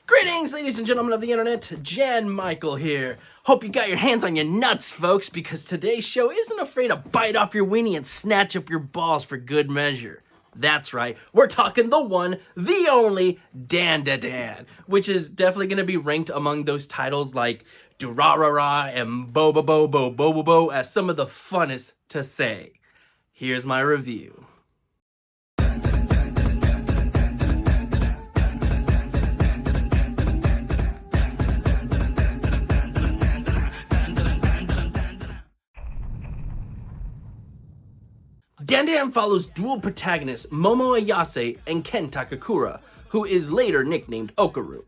Greetings, ladies and gentlemen of the internet, Jan Michael here. Hope you got your hands on your nuts, folks, because today's show isn't afraid to bite off your weenie and snatch up your balls for good measure. That's right, we're talking the one, the only, Dan, which is definitely going to be ranked among those titles like Durarara and Bobo as some of the funnest to say. Here's my review. Dan follows dual protagonists Momo Ayase and Ken Takakura, who is later nicknamed Okarun.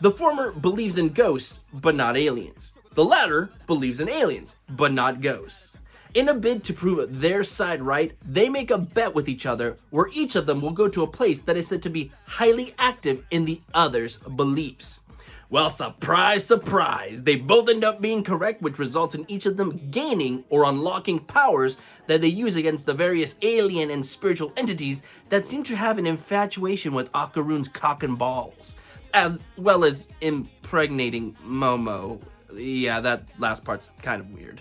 The former believes in ghosts, but not aliens. The latter believes in aliens, but not ghosts. In a bid to prove their side right, they make a bet with each other where each of them will go to a place that is said to be highly active in the other's beliefs. Well, surprise, surprise, they both end up being correct, which results in each of them gaining or unlocking powers that they use against the various alien and spiritual entities that seem to have an infatuation with Okarun's cock and balls, as well as impregnating Momo. Yeah, that last part's kind of weird.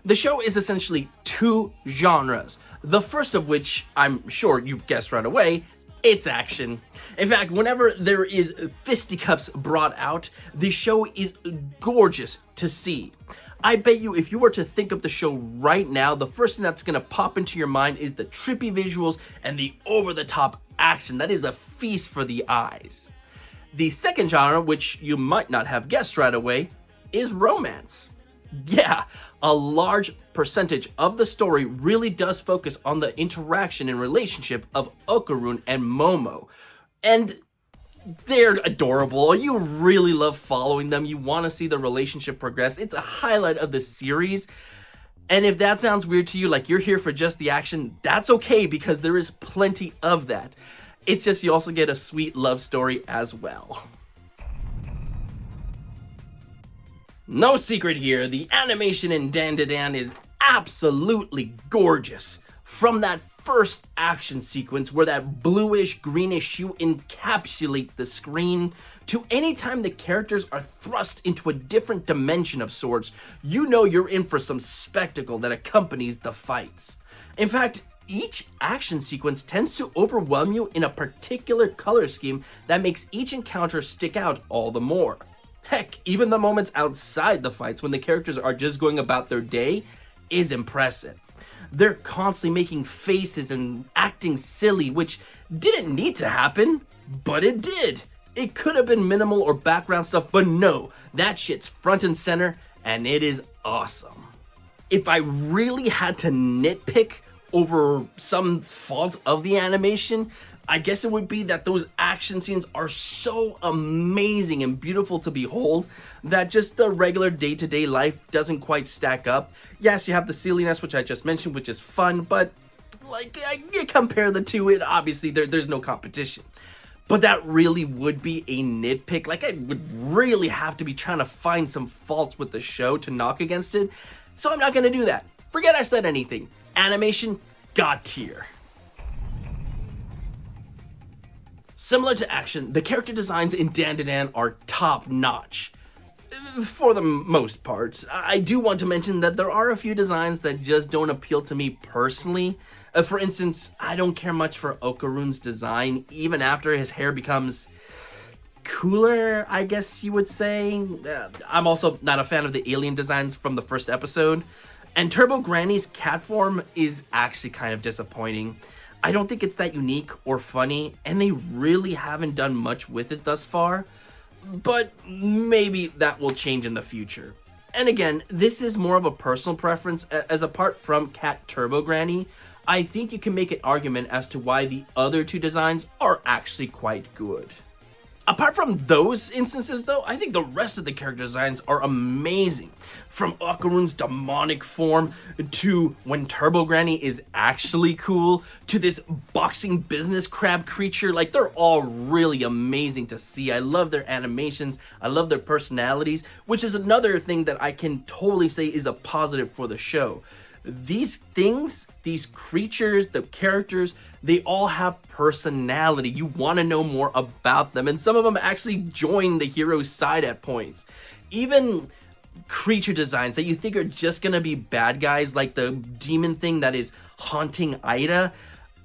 The show is essentially two genres, the first of which, I'm sure you've guessed right away, it's action. In fact, whenever there is fisticuffs brought out, the show is gorgeous to see. I bet you if you were to think of the show right now, the first thing that's going to pop into your mind is the trippy visuals and the over-the-top action. That is a feast for the eyes. The second genre, which you might not have guessed right away, is romance. Yeah, a large percentage of the story really does focus on the interaction and relationship of Okarun and Momo. And they're adorable. You really love following them. You want to see the relationship progress. It's a highlight of the series. And if that sounds weird to you, like you're here for just the action, that's okay because there is plenty of that. It's just you also get a sweet love story as well. No secret here, the animation in Dan is absolutely gorgeous. From that first action sequence where that bluish greenish hue encapsulates the screen, to any time the characters are thrust into a different dimension of sorts, you know you're in for some spectacle that accompanies the fights. In fact, each action sequence tends to overwhelm you in a particular color scheme that makes each encounter stick out all the more. Heck, even the moments outside the fights when the characters are just going about their day is impressive. They're constantly making faces and acting silly, which didn't need to happen, but it did. It could have been minimal or background stuff, but no, that shit's front and center, and it is awesome. If I really had to nitpick over some fault of the animation, I guess it would be that those action scenes are so amazing and beautiful to behold that just the regular day-to-day life doesn't quite stack up. Yes, you have the silliness, which I just mentioned, which is fun, but like you compare the two, it obviously there's no competition. But that really would be a nitpick. Like I would really have to be trying to find some faults with the show to knock against it. So I'm not gonna do that. Forget I said anything. Animation, God tier. Similar to action, the character designs in Dan are top-notch. For the most part. I do want to mention that there are a few designs that just don't appeal to me personally. For instance, I don't care much for Okarun's design, even after his hair becomes cooler, I guess you would say. I'm also not a fan of the alien designs from the first episode. And Turbo Granny's cat form is actually kind of disappointing. I don't think it's that unique or funny, and they really haven't done much with it thus far, but maybe that will change in the future. And again, this is more of a personal preference, as apart from Cat Turbo Granny, I think you can make an argument as to why the other two designs are actually quite good. Apart from those instances though, I think the rest of the character designs are amazing. From Okarun's demonic form, to when Turbo Granny is actually cool, to this boxing business crab creature, like they're all really amazing to see. I love their animations, I love their personalities, which is another thing that I can totally say is a positive for the show. These things, these creatures, the characters, they all have personality. You want to know more about them, and some of them actually join the hero's side at points. Even creature designs that you think are just gonna be bad guys, like the demon thing that is haunting Ida,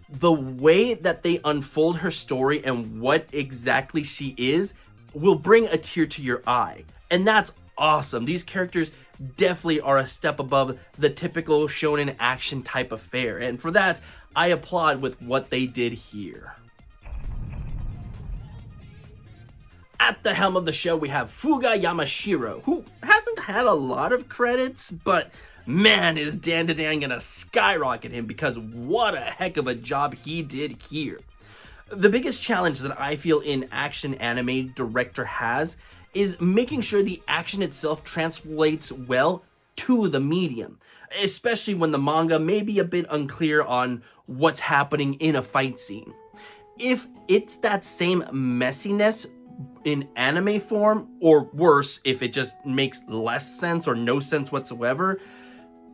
the way that they unfold her story and what exactly she is will bring a tear to your eye. And that's awesome. These characters definitely are a step above the typical shonen action type affair, and for that I applaud with what they did here. At the helm of the show we have Fuga Yamashiro, who hasn't had a lot of credits, but man, is Dan gonna skyrocket him, because what a heck of a job he did here. The biggest challenge that I feel an action anime director has is making sure the action itself translates well to the medium, especially when the manga may be a bit unclear on what's happening in a fight scene. If it's that same messiness in anime form, or worse, if it just makes less sense or no sense whatsoever,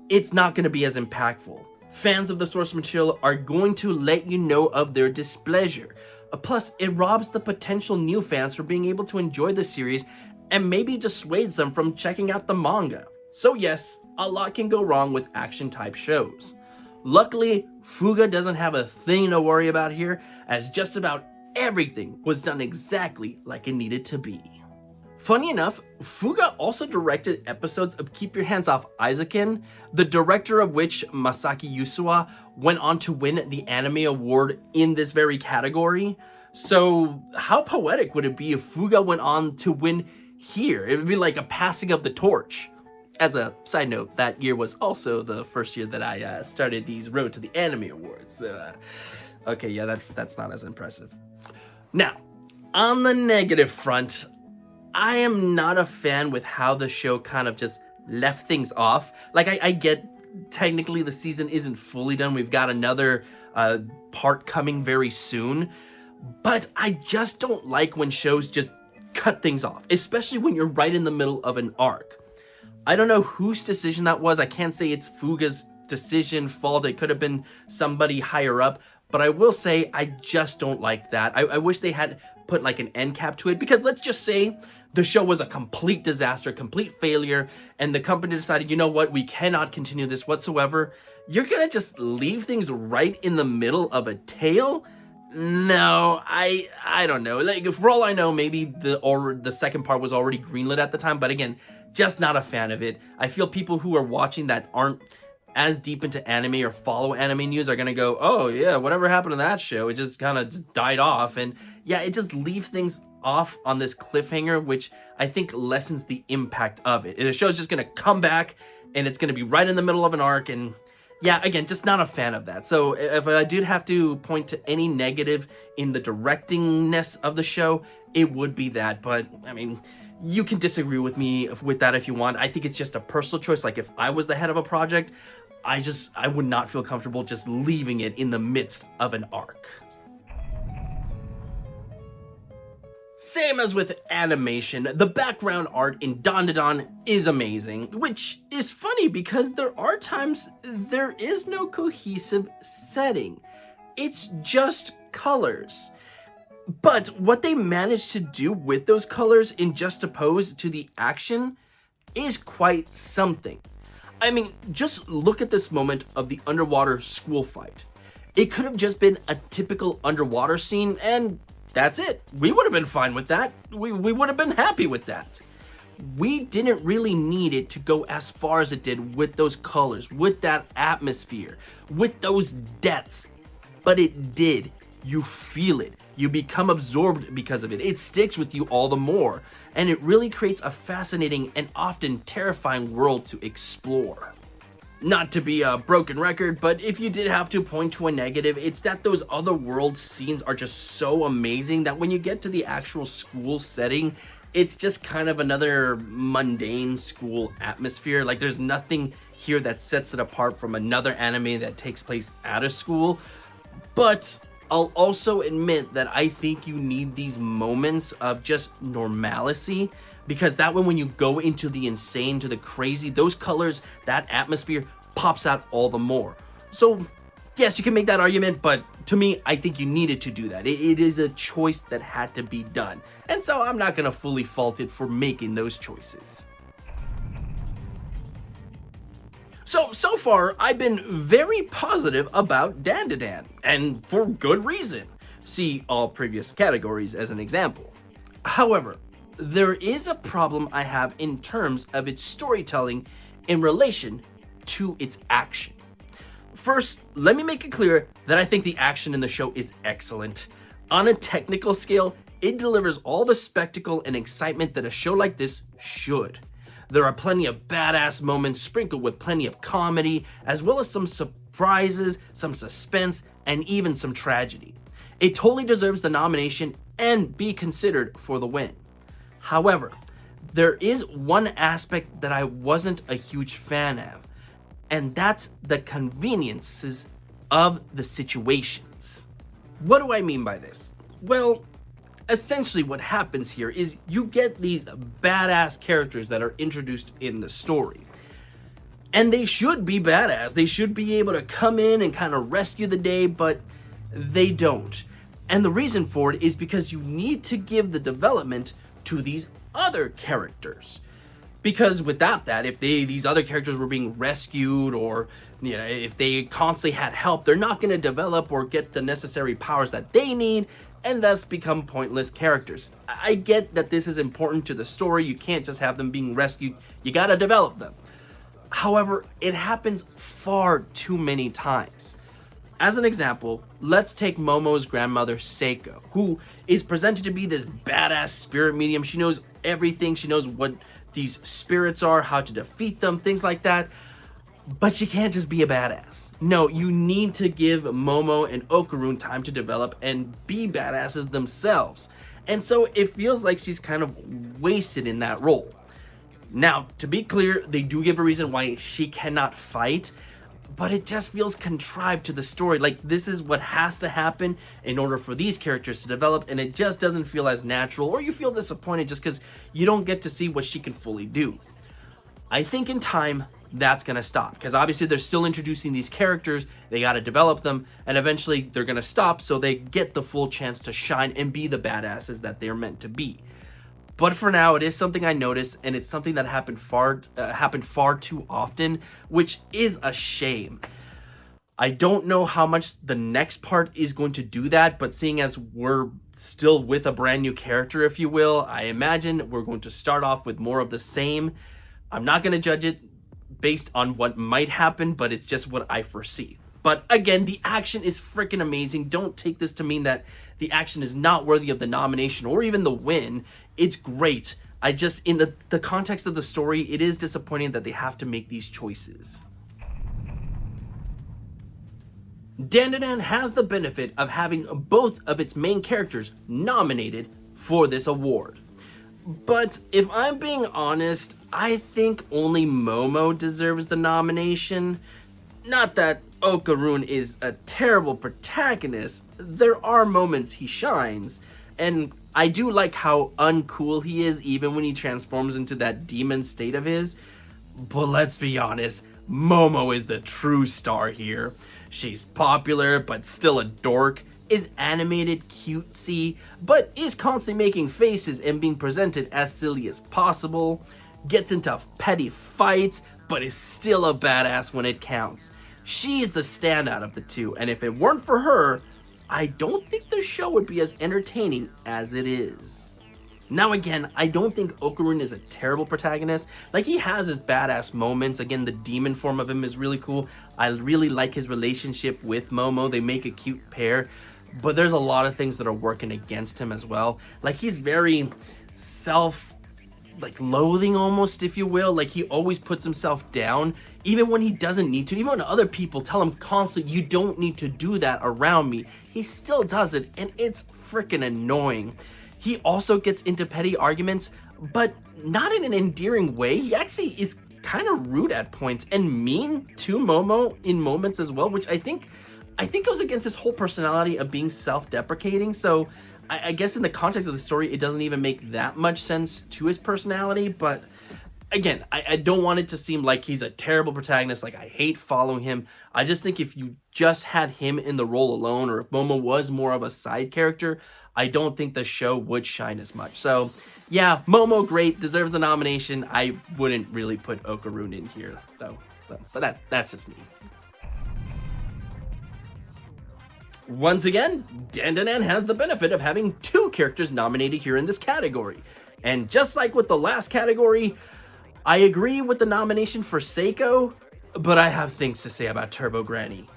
it's not going to be as impactful. Fans of the source material are going to let you know of their displeasure. Plus, it robs the potential new fans from being able to enjoy the series and maybe dissuades them from checking out the manga. So yes, a lot can go wrong with action type shows. Luckily, Fuga doesn't have a thing to worry about here, as just about everything was done exactly like it needed to be. Funny enough, Fuga also directed episodes of Keep Your Hands Off Aizuken, the director of which, Masaki Yusuwa, went on to win the anime award in this very category. So how poetic would it be if Fuga went on to win here? It would be like a passing of the torch. As a side note, that year was also the first year that I started these Road to the Anime Awards. Okay, yeah, that's not as impressive. Now, on the negative front, I am not a fan with how the show kind of just left things off. Like, I get technically the season isn't fully done. We've got another part coming very soon. But I just don't like when shows just cut things off, especially when you're right in the middle of an arc. I don't know whose decision that was. I can't say it's Fuga's decision, fault. It could have been somebody higher up. But I will say I just don't like that. I wish they had put like an end cap to it, because let's just say the show was a complete disaster, complete failure, and the company decided, you know what, we cannot continue this whatsoever. You're gonna just leave things right in the middle of a tale? No, I don't know. Like, for all I know, maybe the second part was already greenlit at the time, but again, just not a fan of it. I feel people who are watching that aren't as deep into anime or follow anime news are gonna go, oh yeah, whatever happened to that show? It just kind of just died off. And yeah, it just leaves things off on this cliffhanger, which I think lessens the impact of it. And the show's just gonna come back and it's gonna be right in the middle of an arc, and yeah, again, just not a fan of that. So if I did have to point to any negative in the directingness of the show, it would be that. But I mean, you can disagree with me with that if you want. I think it's just a personal choice. Like, if I was the head of a project, I would not feel comfortable just leaving it in the midst of an arc. Same as with animation, the background art in Dandadan is amazing, which is funny because there are times there is no cohesive setting. It's just colors. But what they managed to do with those colors in juxtaposed to the action is quite something. I mean, just look at this moment of the underwater school fight. It could have just been a typical underwater scene, and that's it. We would have been fine with that. We would have been happy with that. We didn't really need it to go as far as it did with those colors, with that atmosphere, with those deaths. But it did. You feel it. You become absorbed because of it. It sticks with you all the more. And it really creates a fascinating and often terrifying world to explore. Not to be a broken record, but if you did have to point to a negative, it's that those other world scenes are just so amazing that when you get to the actual school setting, it's just kind of another mundane school atmosphere. Like, there's nothing here that sets it apart from another anime that takes place at a school. But I'll also admit that I think you need these moments of just normalcy, because that way when you go into the insane, to the crazy, those colors, that atmosphere pops out all the more. So yes, you can make that argument, but to me, I think you needed to do that. It is a choice that had to be done. And so I'm not gonna fully fault it for making those choices. So far, I've been very positive about Dandadan, and for good reason. See all previous categories as an example. However, there is a problem I have in terms of its storytelling in relation to its action. First, let me make it clear that I think the action in the show is excellent. On a technical scale, it delivers all the spectacle and excitement that a show like this should. There are plenty of badass moments sprinkled with plenty of comedy, as well as some surprises, some suspense, and even some tragedy. It totally deserves the nomination and be considered for the win. However, there is one aspect that I wasn't a huge fan of, and that's the conveniences of the situations. What do I mean by this? Well, essentially what happens here is you get these badass characters that are introduced in the story. And they should be badass. They should be able to come in and kind of rescue the day, but they don't. And the reason for it is because you need to give the development to these other characters. Because without that, if these other characters were being rescued, or if they constantly had help, they're not going to develop or get the necessary powers that they need, and thus become pointless characters. I get that this is important to the story. You can't just have them being rescued. You got to develop them. However, it happens far too many times. As an example, let's take Momo's grandmother, Seiko, who is presented to be this badass spirit medium. She knows everything. She knows what these spirits are, how to defeat them, things like that. But she can't just be a badass. No, you need to give Momo and Okarun time to develop and be badasses themselves. And so it feels like she's kind of wasted in that role. Now, to be clear, they do give a reason why she cannot fight, but it just feels contrived to the story. Like, this is what has to happen in order for these characters to develop, and it just doesn't feel as natural, or you feel disappointed just because you don't get to see what she can fully do. I think in time, that's gonna stop, because obviously they're still introducing these characters, they gotta develop them, and eventually they're gonna stop so they get the full chance to shine and be the badasses that they're meant to be. But for now, it is something I noticed, and it's something that happened far too often, which is a shame. I don't know how much the next part is going to do that, but seeing as we're still with a brand new character, if you will, I imagine we're going to start off with more of the same. I'm not going to judge it based on what might happen, but it's just what I foresee. But again, the action is freaking amazing. Don't take this to mean that the action is not worthy of the nomination or even the win. It's great. I just, in the context of the story, it is disappointing that they have to make these choices. Dandadan has the benefit of having both of its main characters nominated for this award. But if I'm being honest, I think only Momo deserves the nomination. Not that Okarun is a terrible protagonist. There are moments he shines, and I do like how uncool he is even when he transforms into that demon state of his. But let's be honest, Momo is the true star here. She's popular, but still a dork, is animated cutesy, but is constantly making faces and being presented as silly as possible, gets into petty fights, but is still a badass when it counts. She's the standout of the two, and if it weren't for her, I don't think the show would be as entertaining as it is. Now again, I don't think Okarun is a terrible protagonist. Like, he has his badass moments. Again, the demon form of him is really cool. I really like his relationship with Momo. They make a cute pair. But there's a lot of things that are working against him as well. Like, he's very loathing almost, if you will. Like, he always puts himself down, even when he doesn't need to. Even when other people tell him constantly, you don't need to do that around me, he still does it, and it's freaking annoying. He also gets into petty arguments, but not in an endearing way. He actually is kind of rude at points and mean to Momo in moments as well, which I think goes against his whole personality of being self-deprecating. So I guess in the context of the story, it doesn't even make that much sense to his personality, but Again, I don't want it to seem like he's a terrible protagonist, like I hate following him. I just think if you just had him in the role alone, or if Momo was more of a side character, I don't think the show would shine as much. So yeah, Momo, great, deserves the nomination. I wouldn't really put Okarun in here though. But that's just me. Once again, Dandanan has the benefit of having 2 characters nominated here in this category. And just like with the last category, I agree with the nomination for Seiko, but I have things to say about Turbo Granny.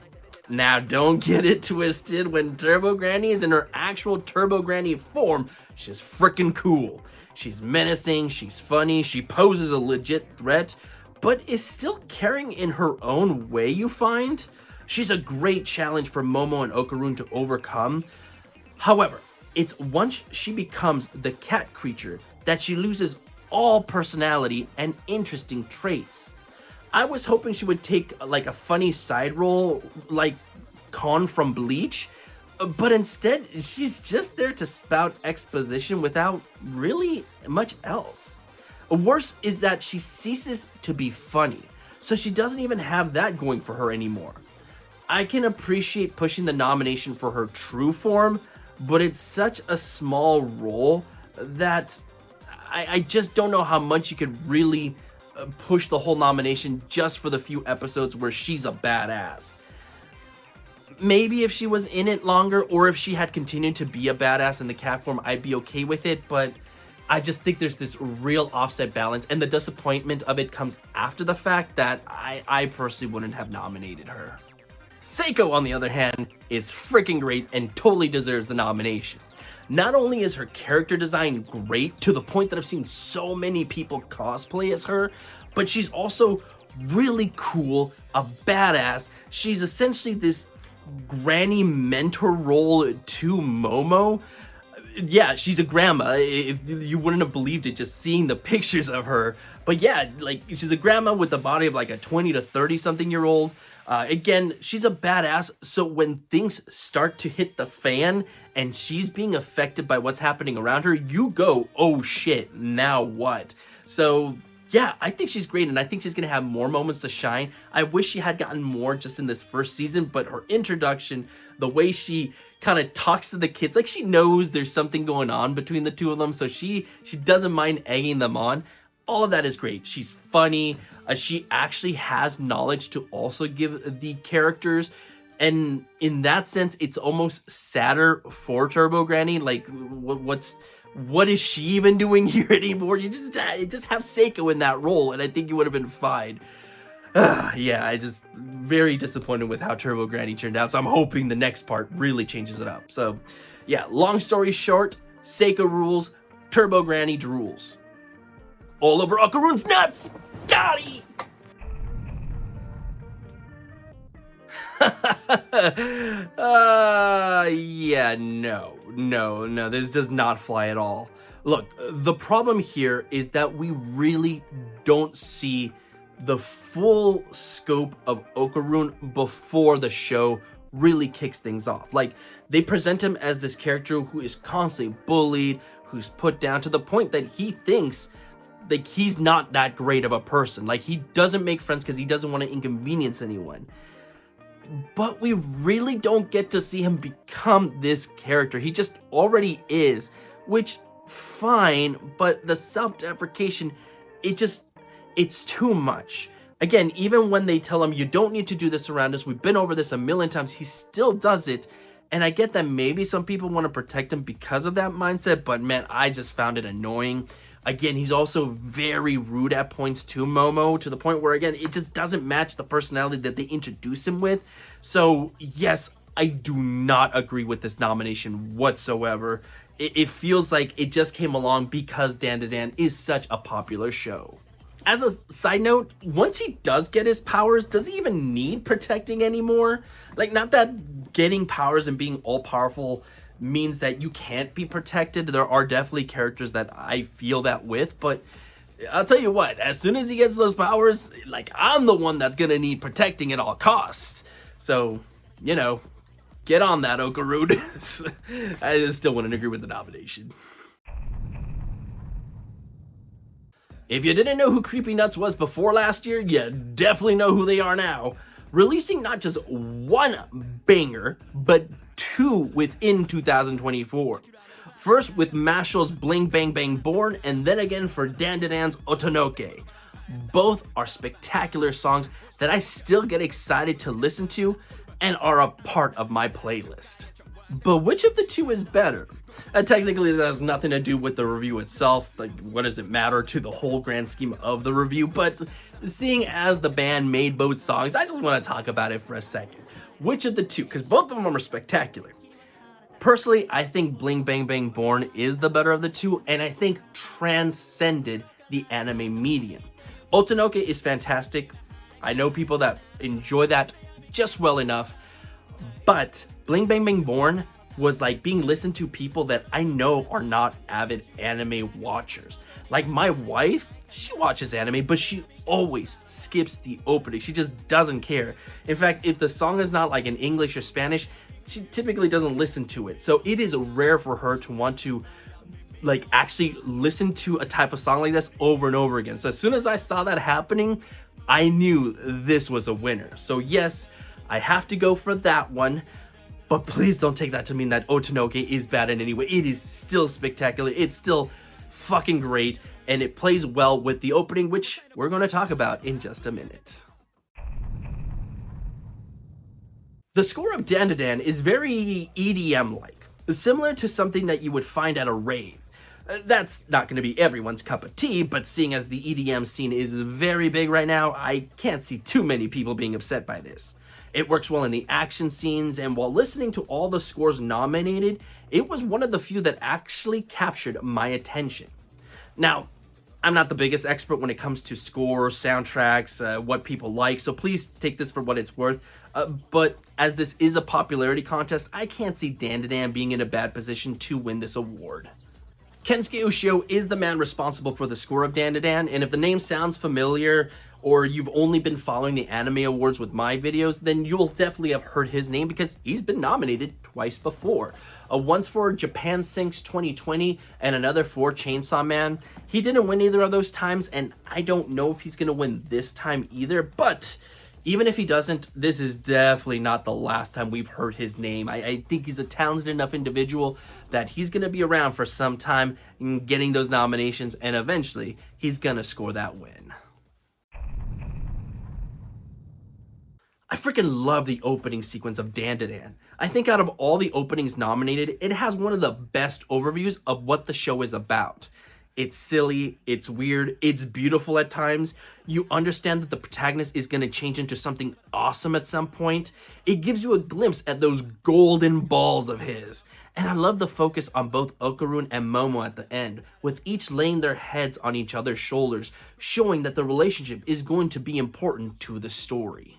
Now, don't get it twisted. When Turbo Granny is in her actual Turbo Granny form, she's freaking cool. She's menacing, she's funny, she poses a legit threat, but is still caring in her own way, you find? She's a great challenge for Momo and Okarun to overcome. However, it's once she becomes the cat creature that she loses all personality and interesting traits. I was hoping she would take like a funny side role like Kon from Bleach, but instead she's just there to spout exposition without really much else. Worse is that she ceases to be funny, so she doesn't even have that going for her anymore. I can appreciate pushing the nomination for her true form, but it's such a small role that I just don't know how much you could really push the whole nomination just for the few episodes where she's a badass. Maybe if she was in it longer, or if she had continued to be a badass in the cat form, I'd be okay with it, but I just think there's this real offset balance, and the disappointment of it comes after the fact that I personally wouldn't have nominated her. Seiko, on the other hand, is freaking great and totally deserves the nomination. Not only is her character design great to the point that I've seen so many people cosplay as her, but she's also really cool, a badass. She's essentially this granny mentor role to Momo. Yeah, she's a grandma. If you wouldn't have believed it just seeing the pictures of her. But yeah, like she's a grandma with the body of like a 20 to 30 something year old. Again, she's a badass, so when things start to hit the fan and she's being affected by what's happening around her, you go, oh shit, now what? So yeah, I think she's great, and I think she's gonna have more moments to shine. I wish she had gotten more just in this first season, but her introduction, the way she kind of talks to the kids, like she knows there's something going on between the two of them, so she doesn't mind egging them on. All of that is great. She's funny. She actually has knowledge to also give the characters, and in that sense, it's almost sadder for Turbo Granny. Like, what is she even doing here anymore? You just have Seiko in that role, and I think you would have been fine. Yeah, I just very disappointed with how Turbo Granny turned out, so I'm hoping the next part really changes it up. So, yeah, long story short, Seiko rules, Turbo Granny drools. All over Okarun's nuts! Got it! Yeah, no, this does not fly at all. Look, the problem here is that we really don't see the full scope of Okarun before the show really kicks things off. Like, they present him as this character who is constantly bullied, who's put down to the point that he thinks like he's not that great of a person. Like, he doesn't make friends because he doesn't want to inconvenience anyone. But we really don't get to see him become this character. He just already is, which fine, but the self-deprecation, it's too much. Again, even when they tell him you don't need to do this around us, we've been over this a million times, he still does it. And I get that maybe some people want to protect him because of that mindset, but man, I just found it annoying. Again, he's also very rude at points to Momo, to the point where, again, it just doesn't match the personality that they introduce him with. So, yes, I do not agree with this nomination whatsoever. It feels like it just came along because Dandadan is such a popular show. As a side note, once he does get his powers, does he even need protecting anymore? Like, not that getting powers and being all-powerful means that you can't be protected. There are definitely characters that I feel that with, but I'll tell you what, as soon as he gets those powers, like, I'm the one that's gonna need protecting at all costs. So, you know, get on that, Okarun. I still wouldn't agree with the nomination. If you didn't know who Creepy Nuts was before last year, you definitely know who they are now. Releasing not just one banger, but two within 2024. First with Mashl's Bling Bang Bang Born, and then again for Dandadan's Otonoke. Both are spectacular songs that I still get excited to listen to and are a part of my playlist. But which of the two is better? Technically, this has nothing to do with the review itself. Like, what does it matter to the whole grand scheme of the review? But seeing as the band made both songs, I just want to talk about it for a second. Which of the two? Because both of them are spectacular. Personally, I think Bling Bang Bang Born is the better of the two, and I think transcended the anime medium. Otonoke is fantastic. I know people that enjoy that just well enough, but Bling Bang Bang Born was like being listened to people that I know are not avid anime watchers. Like my wife, she watches anime, but she always skips the opening. She just doesn't care. In fact, if the song is not like in English or Spanish, she typically doesn't listen to it. So it is rare for her to want to like actually listen to a type of song like this over and over again. So as soon as I saw that happening, I knew this was a winner. So yes, I have to go for that one. But please don't take that to mean that Otonoke is bad in any way. It is still spectacular. It's still fucking great. And it plays well with the opening, which we're going to talk about in just a minute. The score of Dandadan is very EDM-like, similar to something that you would find at a rave. That's not going to be everyone's cup of tea, but seeing as the EDM scene is very big right now, I can't see too many people being upset by this. It works well in the action scenes, and while listening to all the scores nominated, it was one of the few that actually captured my attention. Now, I'm not the biggest expert when it comes to scores, soundtracks, what people like, so please take this for what it's worth. But as this is a popularity contest, I can't see Dandadan being in a bad position to win this award. Kensuke Ushio is the man responsible for the score of Dandadan, and if the name sounds familiar, or you've only been following the anime awards with my videos, then you'll definitely have heard his name because he's been nominated twice before. Once for Japan Sinks 2020 and another for Chainsaw Man. He didn't win either of those times, and I don't know if he's going to win this time either, but even if he doesn't, this is definitely not the last time we've heard his name. I think he's a talented enough individual that he's going to be around for some time getting those nominations, and eventually he's going to score that win. I freaking love the opening sequence of Dandadan. I think out of all the openings nominated, it has one of the best overviews of what the show is about. It's silly, it's weird, it's beautiful at times. You understand that the protagonist is going to change into something awesome at some point. It gives you a glimpse at those golden balls of his. And I love the focus on both Okarun and Momo at the end, with each laying their heads on each other's shoulders, showing that the relationship is going to be important to the story.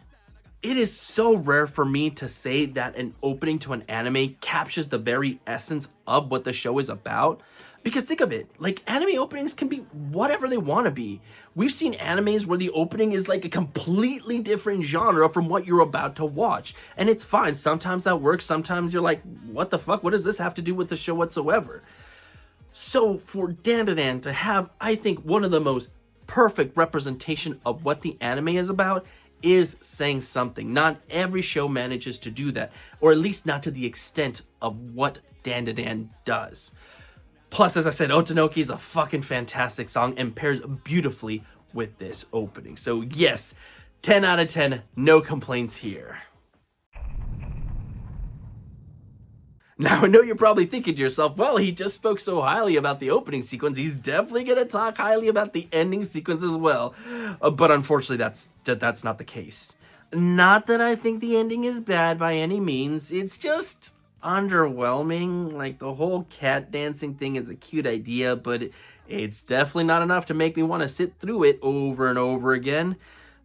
It is so rare for me to say that an opening to an anime captures the very essence of what the show is about. Because think of it, like anime openings can be whatever they want to be. We've seen animes where the opening is like a completely different genre from what you're about to watch. And it's fine. Sometimes that works. Sometimes you're like, what the fuck? What does this have to do with the show whatsoever? So for Dandadan to have, I think, one of the most perfect representation of what the anime is about is saying something. Not every show manages to do that, or at least not to the extent of what Dandadan does. Plus, as I said, Otonoke is a fucking fantastic song and pairs beautifully with this opening. So yes, 10 out of 10, no complaints here. Now, I know you're probably thinking to yourself, well, he just spoke so highly about the opening sequence, he's definitely going to talk highly about the ending sequence as well. But unfortunately, that's not the case. Not that I think the ending is bad by any means, it's just underwhelming. Like, the whole cat dancing thing is a cute idea, but it's definitely not enough to make me want to sit through it over and over again.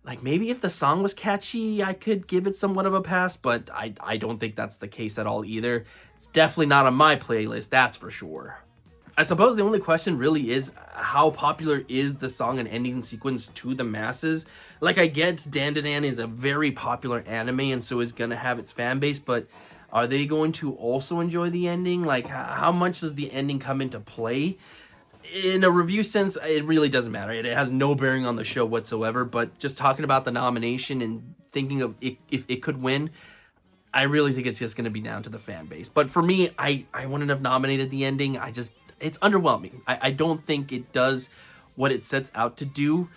Like, maybe if the song was catchy, I could give it somewhat of a pass, but I don't think that's the case at all either. It's definitely not on my playlist, that's for sure. I suppose the only question really is, how popular is the song and ending sequence to the masses? Like, I get Dandadan is a very popular anime and so is gonna have its fan base, but are they going to also enjoy the ending? Like, how much does the ending come into play? in a review sense, it really doesn't matter. It has no bearing on the show whatsoever, but just talking about the nomination and thinking of if it could win, I really think it's just going to be down to the fan base. But for me, I wouldn't have nominated the ending. It's underwhelming. I don't think it does what it sets out to do,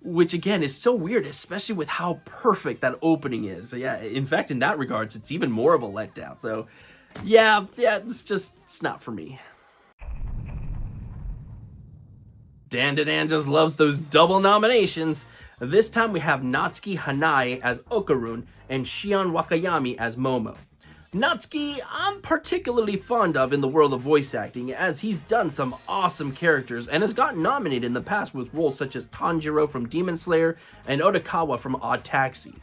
which again is so weird, especially with how perfect that opening is. So yeah, in fact, in that regards, it's even more of a letdown. So yeah, it's not for me. Dan just loves those double nominations. This time we have Natsuki Hanai as Okarun and Shion Wakayami as Momo. Natsuki, I'm particularly fond of in the world of voice acting, as he's done some awesome characters and has gotten nominated in the past with roles such as Tanjiro from Demon Slayer and Otakawa from Odd Taxi.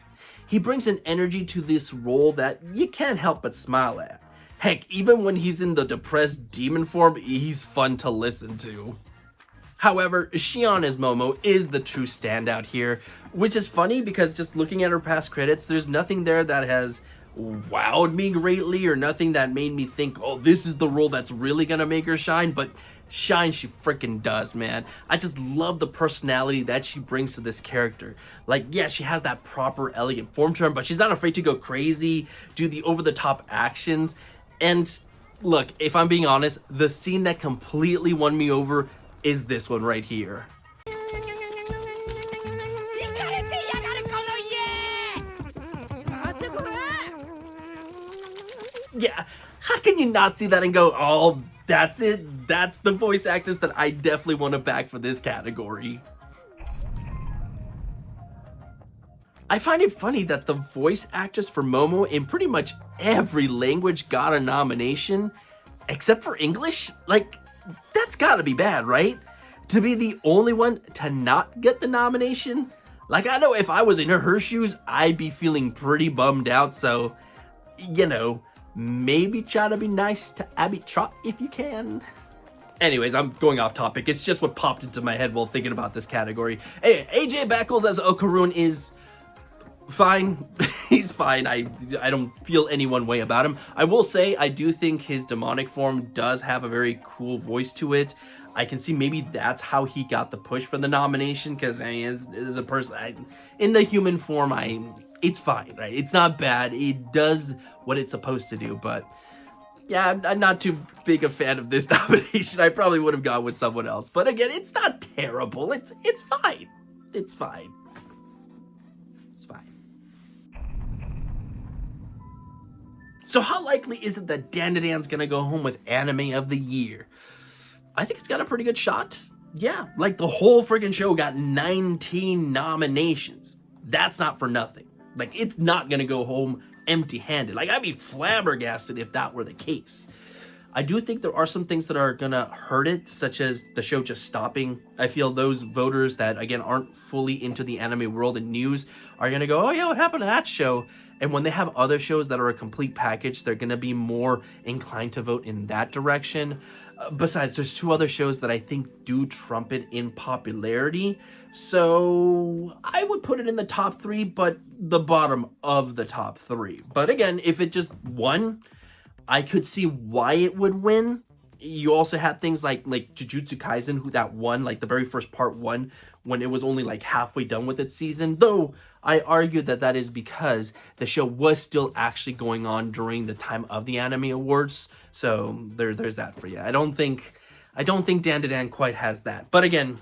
He brings an energy to this role that you can't help but smile at. Heck, even when he's in the depressed demon form, he's fun to listen to. However, Shion as Momo is the true standout here, which is funny because just looking at her past credits, there's nothing there that has wowed me greatly or nothing that made me think, oh, this is the role that's really gonna make her shine, but shine she freaking does, man. I just love the personality that she brings to this character. Like, yeah, she has that proper elegant form to her, but she's not afraid to go crazy, do the over-the-top actions. And look, if I'm being honest, the scene that completely won me over is this one right here. Yeah, how can you not see that and go, oh, that's it? That's the voice actors that I definitely want to back for this category. I find it funny that the voice actress for Momo in pretty much every language got a nomination, except for English. Like, that's gotta be bad, right? To be the only one to not get the nomination? Like, I know if I was in her shoes, I'd be feeling pretty bummed out, so, you know, maybe try to be nice to Abby Trott if you can. Anyways, I'm going off topic. It's just what popped into my head while thinking about this category. Hey, AJ Backles as Okarun is fine. He's fine. I don't feel any one way about him. I will say I do think his demonic form does have a very cool voice to it. I can see maybe that's how he got the push for the nomination, because I mean, as a person, in the human form, it's fine, right? It's not bad. It does what it's supposed to do, but yeah, I'm not too big a fan of this nomination. I probably would have gone with someone else, but again, it's not terrible. It's fine. It's fine. It's fine. So how likely is it that Dan's gonna go home with Anime of the Year? I think it's got a pretty good shot. Yeah, like the whole friggin' show got 19 nominations. That's not for nothing. Like, it's not gonna go home empty-handed. Like, I'd be flabbergasted if that were the case. I do think there are some things that are gonna hurt it, such as the show just stopping. I feel those voters that, again, aren't fully into the anime world and news are gonna go, oh yeah, what happened to that show? And when they have other shows that are a complete package, they're gonna be more inclined to vote in that direction. Besides, there's two other shows that I think do trump it in popularity. So I would put it in the top 3, but the bottom of the top 3. But again, if it just won, I could see why it would win. You also had things like Jujutsu Kaisen, who that won, like the very first part won when it was only like halfway done with its season. Though I argue that that is because the show was still actually going on during the time of the Anime Awards. So there's that for you. I don't think Dan quite has that. But again,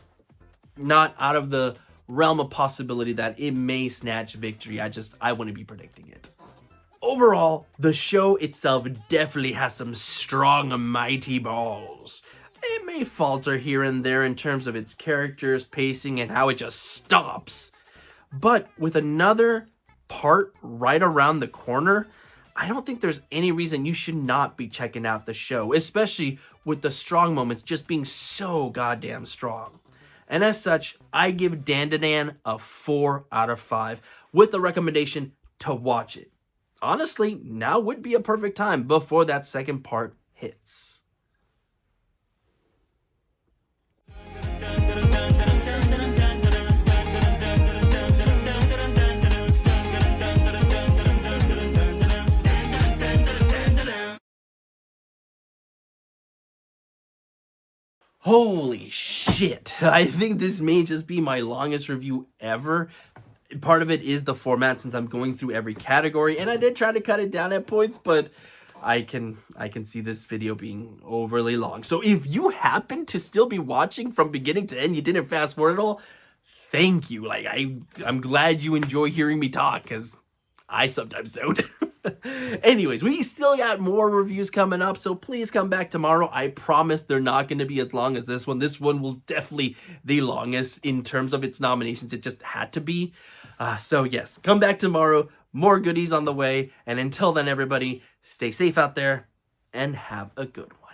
not out of the realm of possibility that it may snatch victory. I wouldn't be predicting it. Overall, the show itself definitely has some strong and mighty balls. It may falter here and there in terms of its characters, pacing, and how it just stops. But with another part right around the corner, I don't think there's any reason you should not be checking out the show, especially with the strong moments just being so goddamn strong. And as such, I give Dan a 4 out of 5 with the recommendation to watch it. Honestly, now would be a perfect time before that second part hits. Holy shit. I think this may just be my longest review ever. Part of it is the format since I'm going through every category, and I did try to cut it down at points, but I can see this video being overly long. So if you happen to still be watching from beginning to end, you didn't fast forward at all, thank you. Like I'm glad you enjoy hearing me talk, because I sometimes don't. Anyways, we still got more reviews coming up, so please come back tomorrow. I promise they're not going to be as long as this one. This one was definitely the longest in terms of its nominations. It just had to be. So yes, come back tomorrow. More goodies on the way. And until then, everybody, stay safe out there and have a good one.